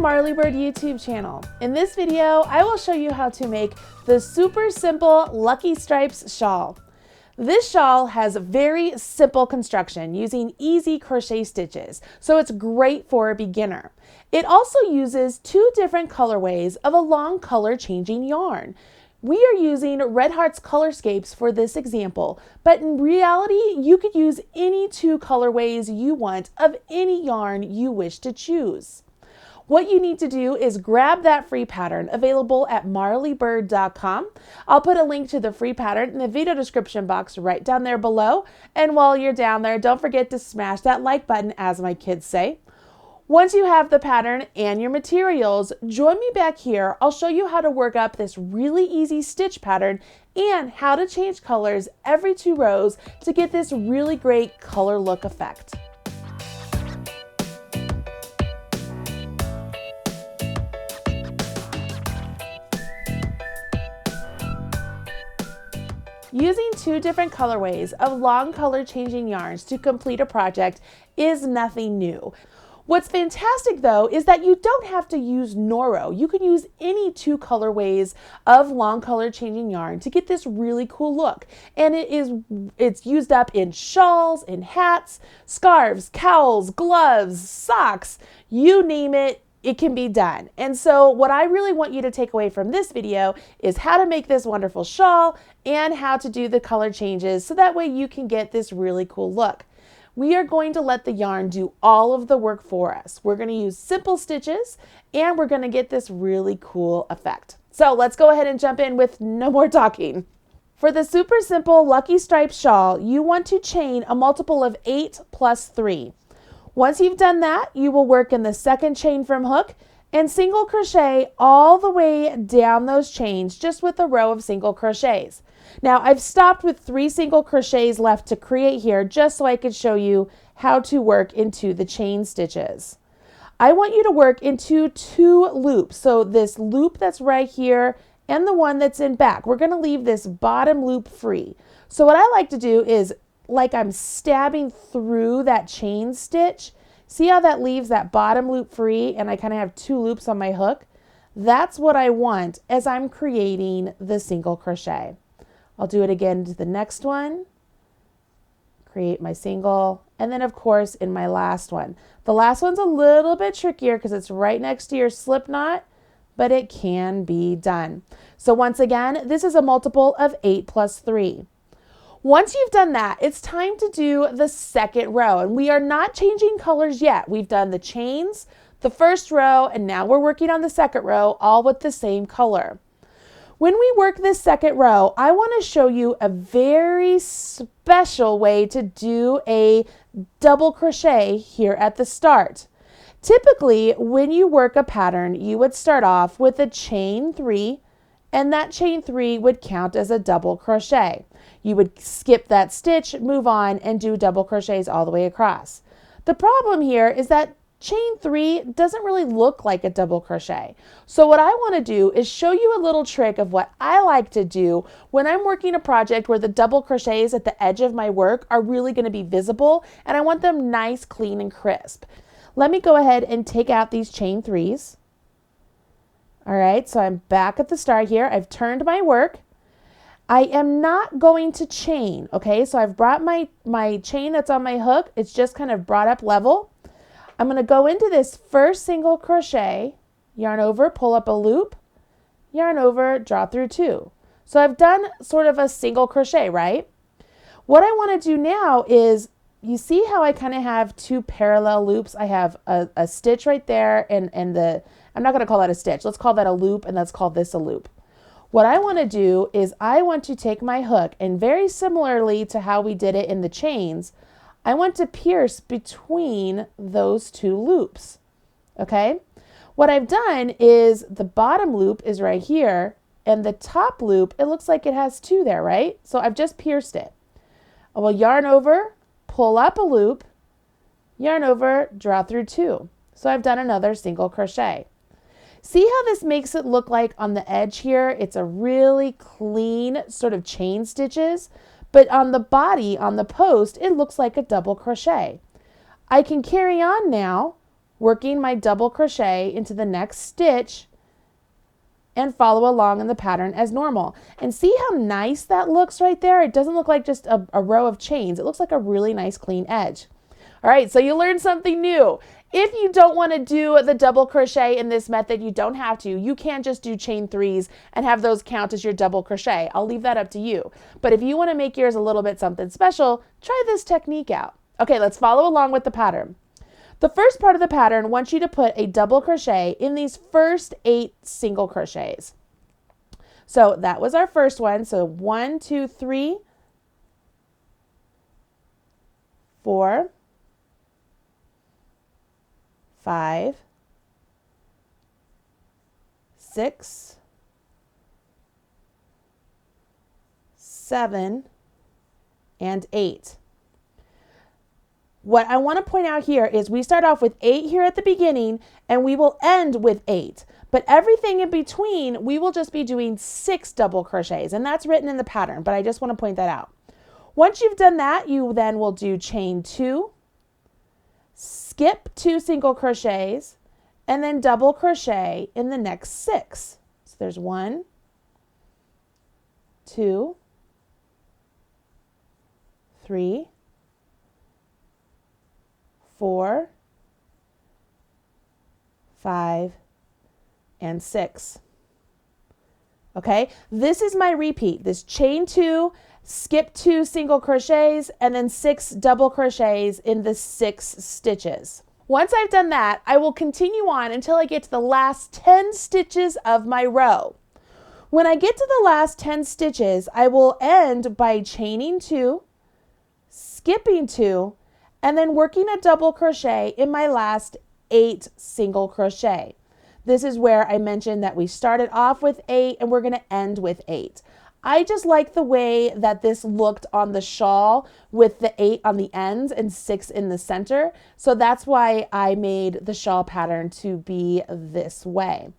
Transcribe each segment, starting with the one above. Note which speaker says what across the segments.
Speaker 1: Marley Bird YouTube channel. In this video, I will show you how to make the super simple Lucky Stripes shawl. This shawl has very simple construction using easy crochet stitches, so it's great for a beginner. It also uses two different colorways of a long color changing yarn. We are using Red Heart's Colorscapes for this example, but in reality, you could use any two colorways you want of any yarn you wish to choose. What you need to do is grab that free pattern available at marleybird.com. I'll put a link to the free pattern in the video description box right down there below. And while you're down there, don't forget to smash that like button, as my kids say. Once you have the pattern and your materials, join me back here. I'll show you how to work up this really easy stitch pattern and how to change colors every 2 rows to get this really great color look effect. Using 2 different colorways of long color changing yarns to complete a project is nothing new. What's fantastic though is that you don't have to use Noro. You can use any 2 colorways of long color changing yarn to get this really cool look. And it's used up in shawls, in hats, scarves, cowls, gloves, socks, you name it. It can be done. And so what I really want you to take away from this video is how to make this wonderful shawl and how to do the color changes so that way you can get this really cool look. We are going to let the yarn do all of the work for us. We're going to use simple stitches and we're going to get this really cool effect. So let's go ahead and jump in with no more talking. For the super simple Lucky Stripes shawl, you want to chain a multiple of 8 plus 3. Once you've done that, you will work in the second chain from hook and single crochet all the way down those chains just with a row of single crochets. Now I've stopped with 3 single crochets left to create here just so I could show you how to work into the chain stitches. I want you to work into 2 loops. So this loop that's right here and the one that's in back. We're going to leave this bottom loop free. So what I like to do is like I'm stabbing through that chain stitch. See how that leaves that bottom loop free and I kind of have 2 loops on my hook? That's what I want as I'm creating the single crochet. I'll do it again to the next one, create my single, and then of course in my last one. The last one's a little bit trickier because it's right next to your slip knot, but it can be done. So once again, this is a multiple of 8 plus 3. Once you've done that, it's time to do the second row, and we are not changing colors yet. We've done the chains, the first row, and now we're working on the second row, all with the same color. When we work this second row, I want to show you a very special way to do a double crochet here at the start. Typically, when you work a pattern, you would start off with a chain 3, and that chain 3 would count as a double crochet. You would skip that stitch, move on, and do double crochets all the way across. The problem here is that chain 3 doesn't really look like a double crochet. So what I want to do is show you a little trick of what I like to do when I'm working a project where the double crochets at the edge of my work are really going to be visible and I want them nice, clean, and crisp. Let me go ahead and take out these chain 3s. All right, so I'm back at the start here. I've turned my work. I am not going to chain, okay? So I've brought my chain that's on my hook. It's just kind of brought up level. I'm going to go into this first single crochet, yarn over, pull up a loop, yarn over, draw through 2. So I've done sort of a single crochet, right? What I want to do now is, you see how I kind of have 2 parallel loops? I have a stitch right there and I'm not going to call that a stitch. Let's call that a loop and let's call this a loop. What I want to do is I want to take my hook and very similarly to how we did it in the chains, I want to pierce between those 2 loops, okay? What I've done is the bottom loop is right here and the top loop, it looks like it has 2 there, right? So I've just pierced it. I will yarn over, pull up a loop, yarn over, draw through 2. So I've done another single crochet. See how this makes it look like on the edge here? It's a really clean sort of chain stitches, but on the body, on the post, it looks like a double crochet. I can carry on now working my double crochet into the next stitch and follow along in the pattern as normal. And see how nice that looks right there? It doesn't look like just a row of chains. It looks like a really nice clean edge. All right, so you learned something new. If you don't want to do the double crochet in this method, you don't have to. You can just do chain 3s and have those count as your double crochet. I'll leave that up to you. But if you want to make yours a little bit something special, try this technique out. Okay, let's follow along with the pattern. The first part of the pattern wants you to put a double crochet in these first 8 single crochets. So that was our first one. So 1, 2, 3, 4, 5, 6, 7, and 8. What I want to point out here is we start off with 8 here at the beginning and we will end with 8. But everything in between, we will just be doing 6 double crochets, and that's written in the pattern, but I just want to point that out. Once you've done that, you then will do chain 2, skip 2 single crochets, and then double crochet in the next 6. So there's 1, 2, 3, 4, 5, and 6. Okay, this is my repeat. This chain 2, skip 2 single crochets, and then 6 double crochets in the 6 stitches. Once I've done that, I will continue on until I get to the last 10 stitches of my row. When I get to the last 10 stitches, I will end by chaining 2, skipping 2, and then working a double crochet in my last 8 single crochet. This is where I mentioned that we started off with 8 and we're going to end with 8. I just like the way that this looked on the shawl with the 8 on the ends and 6 in the center. So that's why I made the shawl pattern to be this way.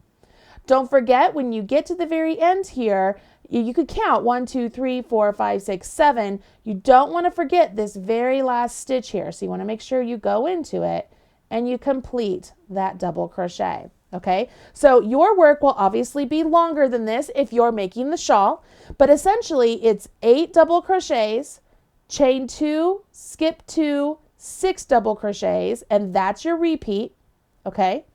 Speaker 1: Don't forget, when you get to the very end here, you could count 1, 2, 3, 4, 5, 6, 7. You don't want to forget this very last stitch here. So you want to make sure you go into it and you complete that double crochet. Okay, so your work will obviously be longer than this if you're making the shawl, but essentially it's 8 double crochets, chain 2, skip 2, 6 double crochets, and that's your repeat. Okay,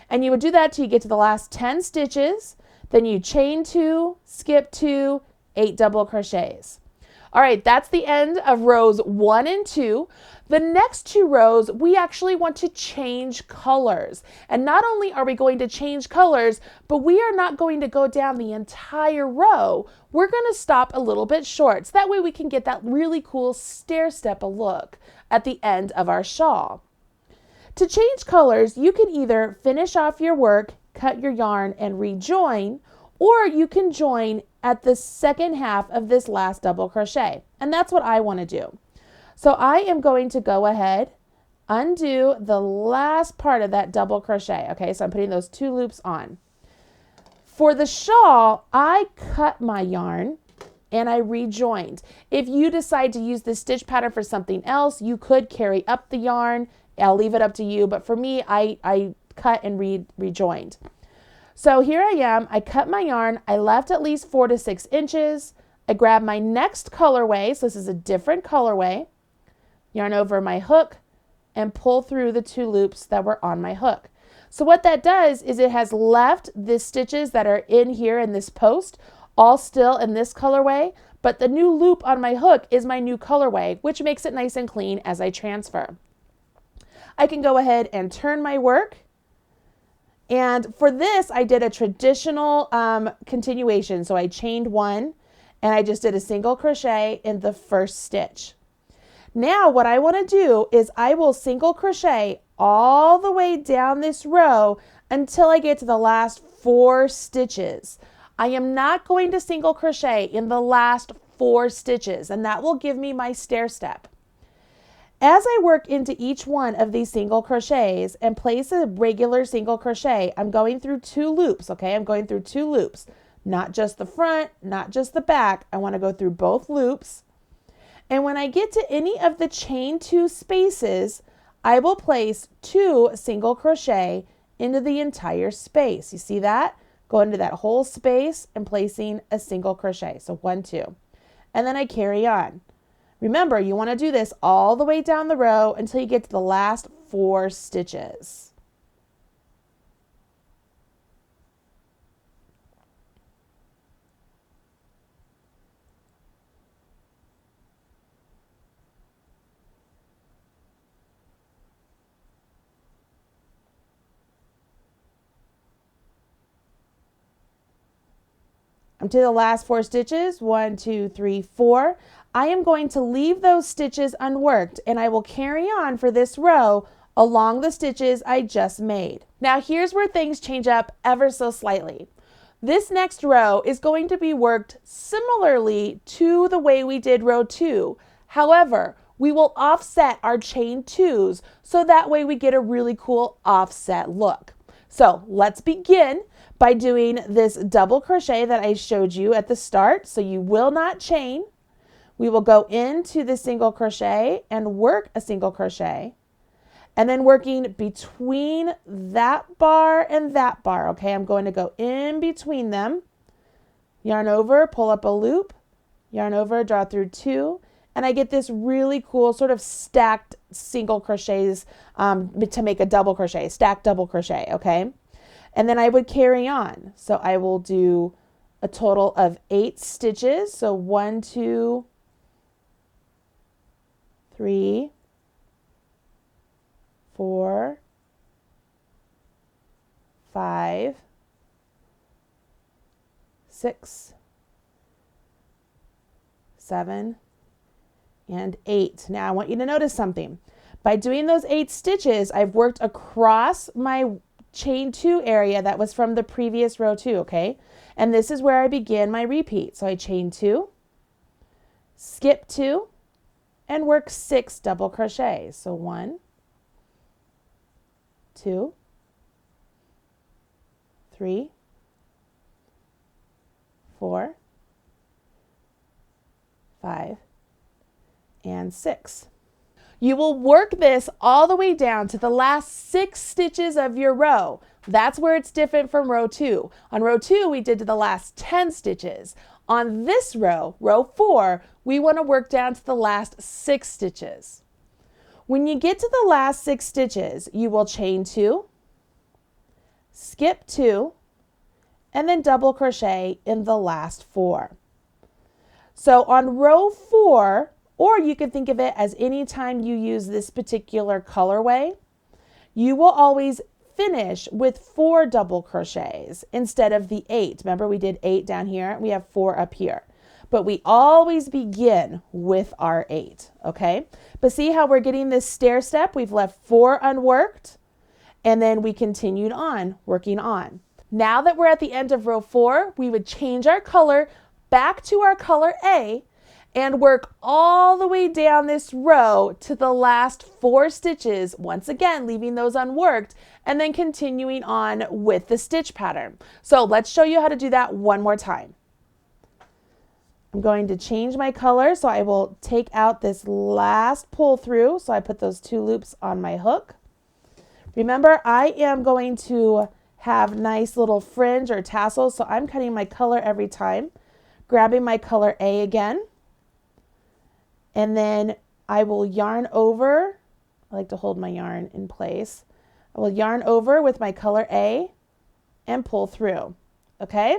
Speaker 1: and you would do that till you get to the last 10 stitches. Then you chain 2, skip 2, 8 double crochets. All right, that's the end of rows 1 and 2. The next 2 rows, we actually want to change colors. And not only are we going to change colors, but we are not going to go down the entire row. We're going to stop a little bit short. So that way we can get that really cool stair-step look at the end of our shawl. To change colors, you can either finish off your work, cut your yarn, and rejoin, or you can join at the second half of this last double crochet. And that's what I want to do. So I am going to go ahead, undo the last part of that double crochet. Okay, so I'm putting those 2 loops on. For the shawl, I cut my yarn and I rejoined. If you decide to use this stitch pattern for something else, you could carry up the yarn. I'll leave it up to you, but for me, I cut and rejoined. So here I am, I cut my yarn, I left at least 4 to 6 inches. I grab my next colorway, so this is a different colorway, yarn over my hook, and pull through the 2 loops that were on my hook. So what that does is it has left the stitches that are in here in this post, all still in this colorway, but the new loop on my hook is my new colorway, which makes it nice and clean as I transfer. I can go ahead and turn my work. And for this, I did a traditional continuation. So I chained 1 and I just did a single crochet in the first stitch. Now what I want to do is I will single crochet all the way down this row until I get to the last 4 stitches. I am not going to single crochet in the last 4 stitches, and that will give me my stair step. As I work into each one of these single crochets and place a regular single crochet, I'm going through 2 loops, okay? I'm going through 2 loops, not just the front, not just the back. I want to go through both loops. And when I get to any of the chain 2 spaces, I will place 2 single crochet into the entire space. You see that? Go into that whole space and placing a single crochet. So 1, 2. And then I carry on. Remember, you want to do this all the way down the row until you get to the last 4 stitches. I'm to the last 4 stitches, 1, 2, 3, 4. I am going to leave those stitches unworked and I will carry on for this row along the stitches I just made. Now here's where things change up ever so slightly. This next row is going to be worked similarly to the way we did row 2. However, we will offset our chain 2s so that way we get a really cool offset look. So let's begin by doing this double crochet that I showed you at the start. So you will not chain. We will go into the single crochet and work a single crochet. And then working between that bar and that bar. Okay, I'm going to go in between them. Yarn over, pull up a loop, yarn over, draw through 2. And I get this really cool sort of stacked single crochets to make a double crochet, stacked double crochet, okay? And then I would carry on. So I will do a total of 8 stitches. So 1, 2, 3, 4, 5, 6, 7, and 8. Now I want you to notice something. By doing those 8 stitches, I've worked across my chain 2 area that was from the previous row 2, okay? And this is where I begin my repeat. So I chain 2, skip 2, and work 6 double crochets. So 1, 2, 3, 4, 5, and 6. You will work this all the way down to the last 6 stitches of your row. That's where it's different from row 2. On row 2, we did to the last 10 stitches. On this row, row 4, we want to work down to the last 6 stitches. When you get to the last 6 stitches, you will chain 2, skip 2, and then double crochet in the last 4. So on row 4, or you can think of it as any time you use this particular colorway, you will always finish with 4 double crochets instead of the 8. Remember we did 8 down here, we have 4 up here. But we always begin with our 8, okay? But see how we're getting this stair step? We've left 4 unworked, and then we continued on, working on. Now that we're at the end of row 4, we would change our color back to our color A, and work all the way down this row to the last 4 stitches, once again leaving those unworked, and then continuing on with the stitch pattern. So let's show you how to do that one more time. I'm going to change my color, so I will take out this last pull through. So I put those 2 loops on my hook. Remember, I am going to have nice little fringe or tassels, so I'm cutting my color every time, grabbing my color A again. And then I will yarn over. I like to hold my yarn in place. I will yarn over with my color A and pull through. Okay?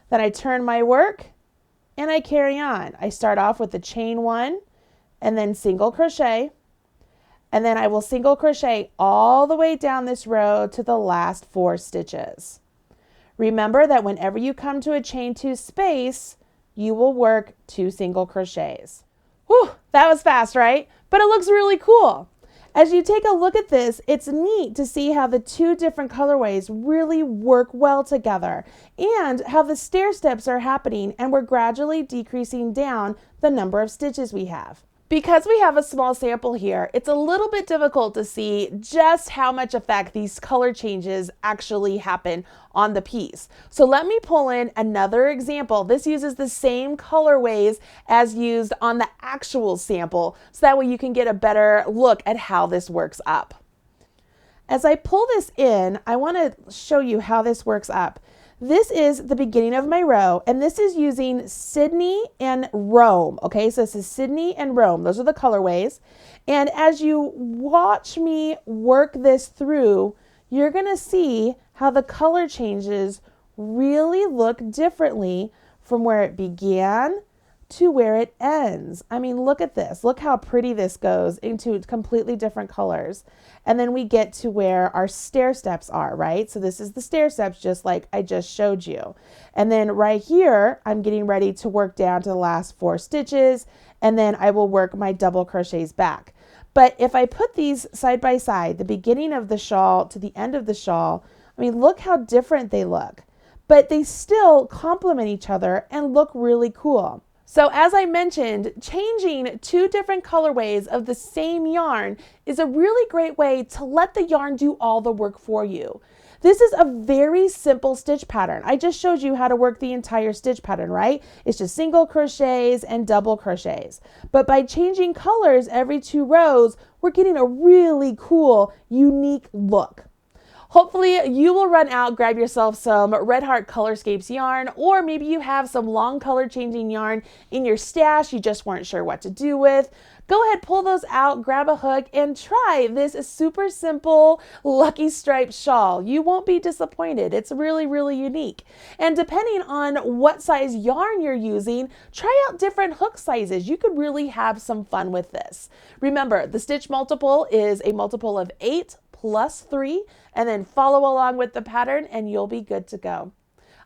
Speaker 1: Then I turn my work and I carry on. I start off with the chain 1 and then single crochet. And then I will single crochet all the way down this row to the last 4 stitches. Remember that whenever you come to a chain 2 space, you will work 2 single crochets. Whew, that was fast, right? But it looks really cool. As you take a look at this, it's neat to see how the 2 different colorways really work well together and how the stair steps are happening and we're gradually decreasing down the number of stitches we have. Because we have a small sample here, it's a little bit difficult to see just how much effect these color changes actually happen on the piece. So let me pull in another example. This uses the same colorways as used on the actual sample, so that way you can get a better look at how this works up. As I pull this in, I want to show you how this works up. This is the beginning of my row, and this is using Sydney and Rome. Okay, so this is Sydney and Rome. Those are the colorways. And as you watch me work this through, you're going to see how the color changes really look differently from where it began to where it ends. I mean, look at this. Look how pretty this goes into completely different colors. And then we get to where our stair steps are, right? So this is the stair steps, just like I just showed you. And then right here, I'm getting ready to work down to the last 4 stitches, and then I will work my double crochets back. But if I put these side by side, the beginning of the shawl to the end of the shawl, I mean, look how different they look. But they still complement each other and look really cool. So as I mentioned, changing 2 different colorways of the same yarn is a really great way to let the yarn do all the work for you. This is a very simple stitch pattern. I just showed you how to work the entire stitch pattern, right? It's just single crochets and double crochets. But by changing colors every 2 rows, we're getting a really cool, unique look. Hopefully you will run out, grab yourself some Red Heart Colorscapes yarn, or maybe you have some long color changing yarn in your stash you just weren't sure what to do with. Go ahead, pull those out, grab a hook, and try this super simple Lucky Stripe shawl. You won't be disappointed. It's really, really unique. And depending on what size yarn you're using, try out different hook sizes. You could really have some fun with this. Remember, the stitch multiple is a multiple of 8 plus 3, and then follow along with the pattern and you'll be good to go.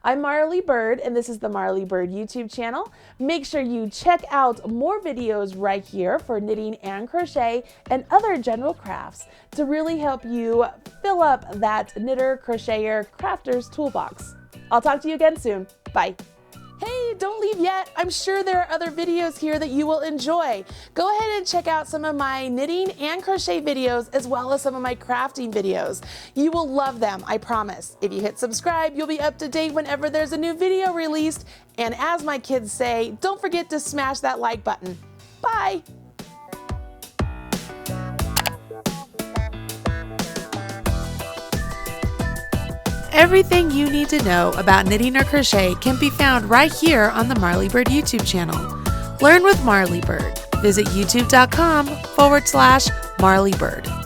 Speaker 1: I'm Marley Bird, and this is the Marley Bird YouTube channel. Make sure you check out more videos right here for knitting and crochet and other general crafts to really help you fill up that knitter, crocheter, crafter's toolbox. I'll talk to you again soon. Bye. Hey, don't leave yet. I'm sure there are other videos here that you will enjoy. Go ahead and check out some of my knitting and crochet videos, as well as some of my crafting videos. You will love them, I promise. If you hit subscribe, you'll be up to date whenever there's a new video released. And as my kids say, don't forget to smash that like button. Bye. Everything you need to know about knitting or crochet can be found right here on the Marley Bird YouTube channel. Learn with Marley Bird. Visit youtube.com/Marley Bird.